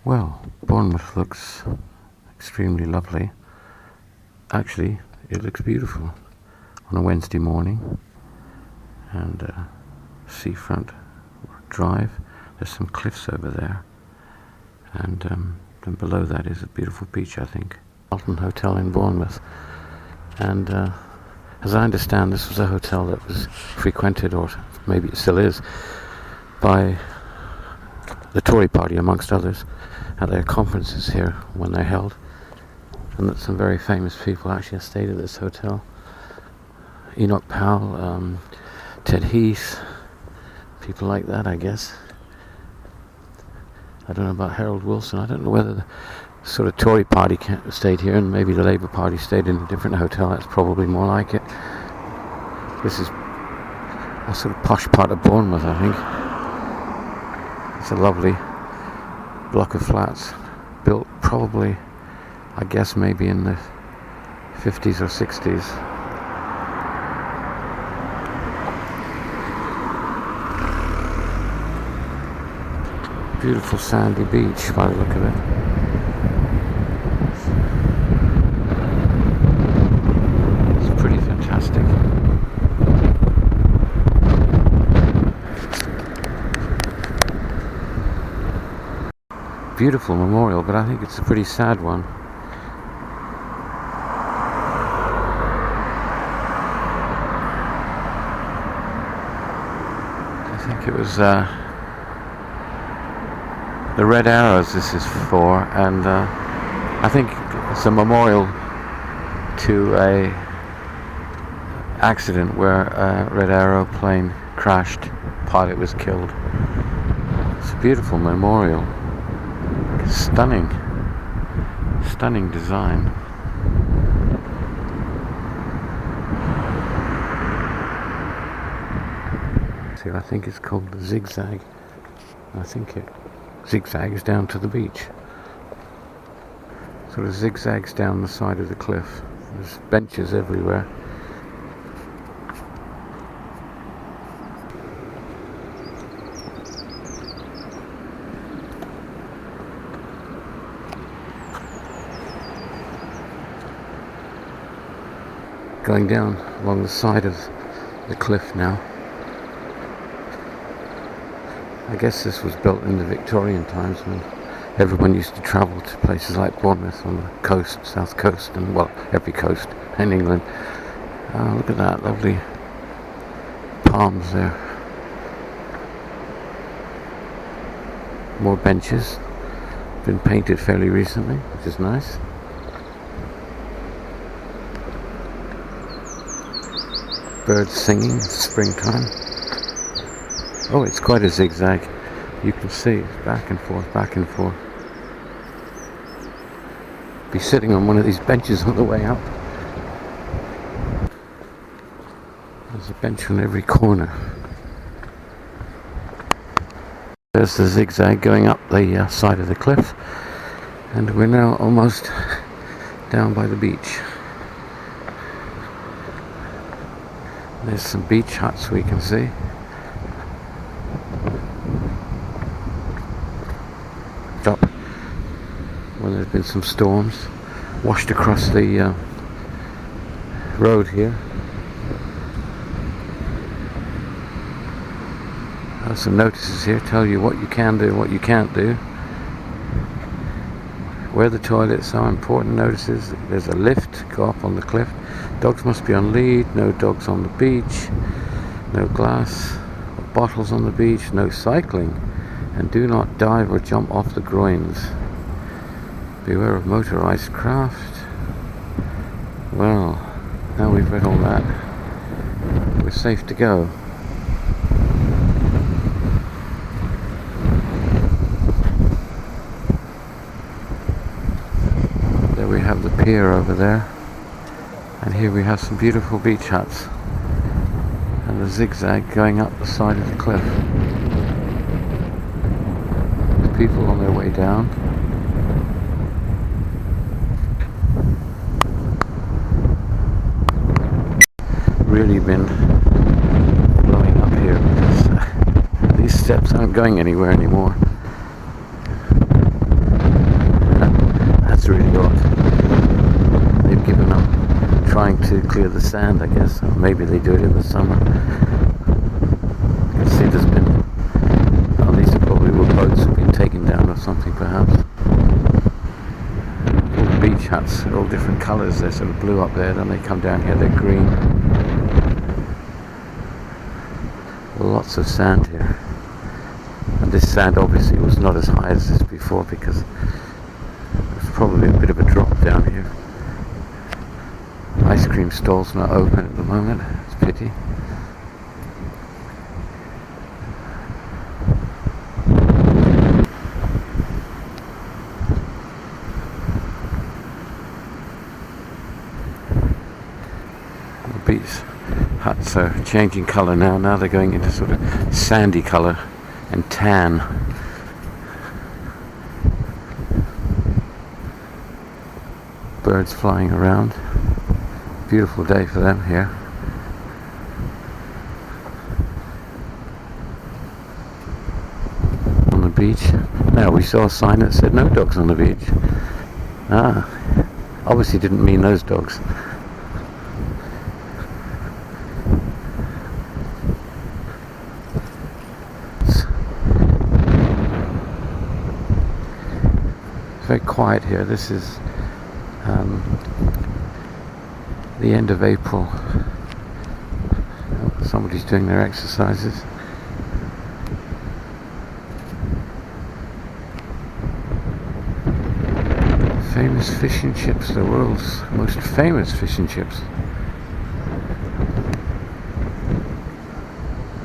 Well, Bournemouth looks extremely lovely. Actually, it looks beautiful on a Wednesday morning. And seafront drive. There's some cliffs over there. And then below that is a beautiful beach, I think. Alton Hotel in Bournemouth. And as I understand, this was a hotel that was frequented, or maybe it still is, by the Tory party, amongst others, at their conferences here when they're held. And that some very famous people actually have stayed at this hotel. Enoch Powell, Ted Heath, people like that, I guess. I don't know about Harold Wilson. I don't know whether the sort of Tory party stayed here and maybe the Labour Party stayed in a different hotel. That's probably more like it. This is a sort of posh part of Bournemouth, I think. It's a lovely block of flats built probably, I guess, maybe in the 50s or 60s. Beautiful sandy beach by the look of it. It's pretty fantastic. Beautiful memorial, but I think it's a pretty sad one. I think it was the Red Arrows this is for, and I think it's a memorial to a accident where a Red Arrow plane crashed, pilot was killed. It's a beautiful memorial. Stunning design. See, I think it's called the Zigzag. I think it zigzags down to the beach. Sort of zigzags down the side of the cliff. There's benches everywhere. Going down along the side of the cliff now. I guess this was built in the Victorian times when everyone used to travel to places like Bournemouth on the coast, south coast, and well, every coast in England. Look at that, lovely palms there. More benches, been painted fairly recently, which is nice. Birds singing, it's springtime. Oh, it's quite a zigzag. You can see it's back and forth, back and forth. Be sitting on one of these benches on the way up. There's a bench on every corner. There's the zigzag going up the side of the cliff, and we're now almost down by the beach. There's some beach huts we can see. Up when there's been some storms, washed across the road here. There's some notices here tell you what you can do and what you can't do. Where the toilets are, important notices. There's a lift, go up on the cliff. Dogs must be on lead, no dogs on the beach, no glass or bottles on the beach, no cycling, and do not dive or jump off the groins. Beware of motorized craft. Well, now we've read all that, we're safe to go. There we have the pier over there. And here we have some beautiful beach huts and the zigzag going up the side of the cliff. There's people on their way down. Really been blowing up here because these steps aren't going anywhere anymore. trying to clear the sand, I guess. Or maybe they do it in the summer. You can see there's been, oh, these are probably were boats have been taken down or something, perhaps. All the beach huts are all different colours. They're sort of blue up there, then they come down here, they're green. Lots of sand here. And this sand obviously was not as high as this before, because there's probably a bit of a drop down here. Ice cream stall's not open at the moment. It's a pity. The beach huts are changing colour now. Now they're going into sort of sandy colour and tan. Birds flying around. Beautiful day for them here. On the beach. Now we saw a sign that said no dogs on the beach. Ah, obviously didn't mean those dogs. It's very quiet here. This is the end of April. Oh, somebody's doing their exercises. Famous fish and chips, the world's most famous fish and chips.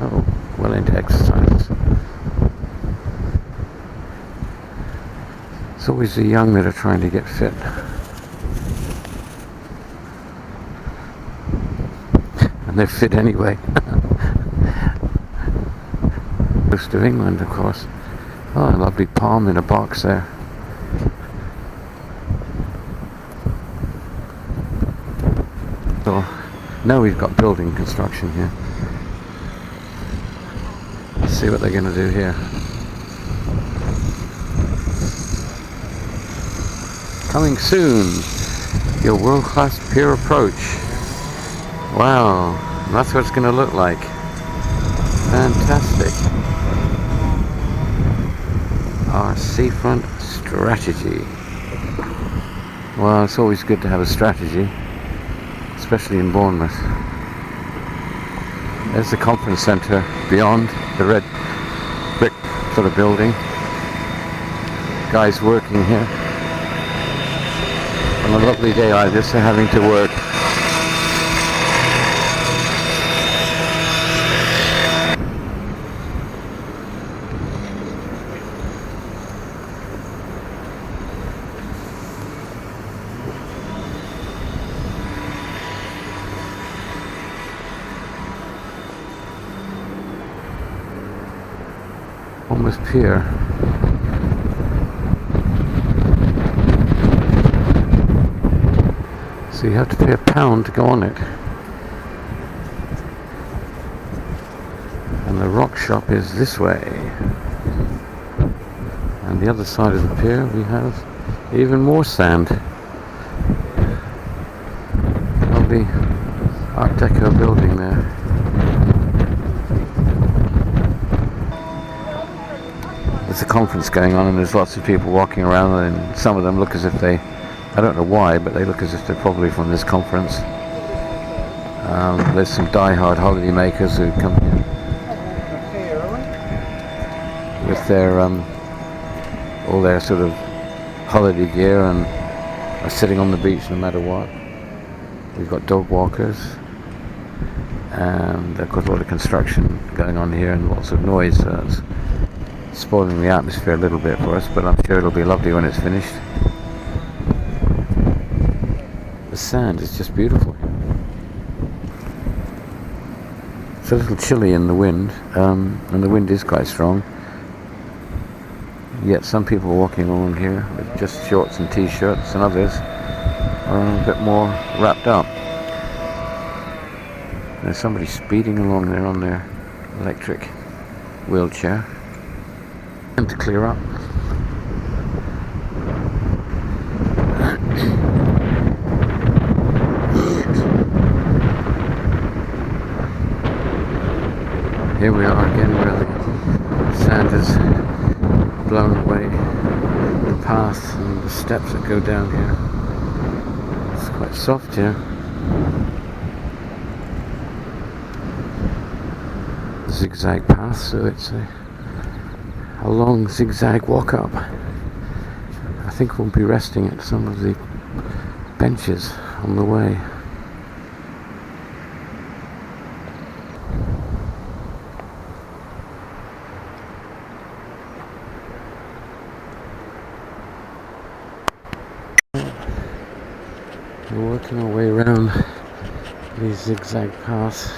Oh, well into exercises. It's always the young that are trying to get fit. And they're fit anyway. Coast of England, of course. Oh, a lovely palm in a box there. So, now we've got building construction here. Let's see what they're going to do here. Coming soon, your world-class pier approach. Wow, that's what it's going to look like. Fantastic. Our seafront strategy. Well, it's always good to have a strategy, especially in Bournemouth. There's the conference centre beyond the red brick sort of building. Guys working here. On a lovely day like this, they're having to work. Bournemouth Pier. So you have to pay £1 to go on it. And the rock shop is this way. And the other side of the pier we have even more sand. Lovely Art Deco building there. There's a conference going on and there's lots of people walking around, and some of them look as if they, I don't know why, but they look as if they're probably from this conference. There's some die-hard holiday makers who come here with their all their sort of holiday gear and are sitting on the beach no matter what. We've got dog walkers, and of course a lot of construction going on here and lots of noise. So it's spoiling the atmosphere a little bit for us, but I'm sure it'll be lovely when it's finished. The sand is just beautiful here. It's a little chilly in the wind, and the wind is quite strong. Yet some people are walking along here with just shorts and t-shirts, and others are a bit more wrapped up. There's somebody speeding along there on their electric wheelchair. And to clear up. Here we are again where the sand has blown away the path and the steps that go down here. It's quite soft here. Zigzag path, so it's a long zigzag walk up. I think we'll be resting at some of the benches on the way. We're working our way around these zigzag paths.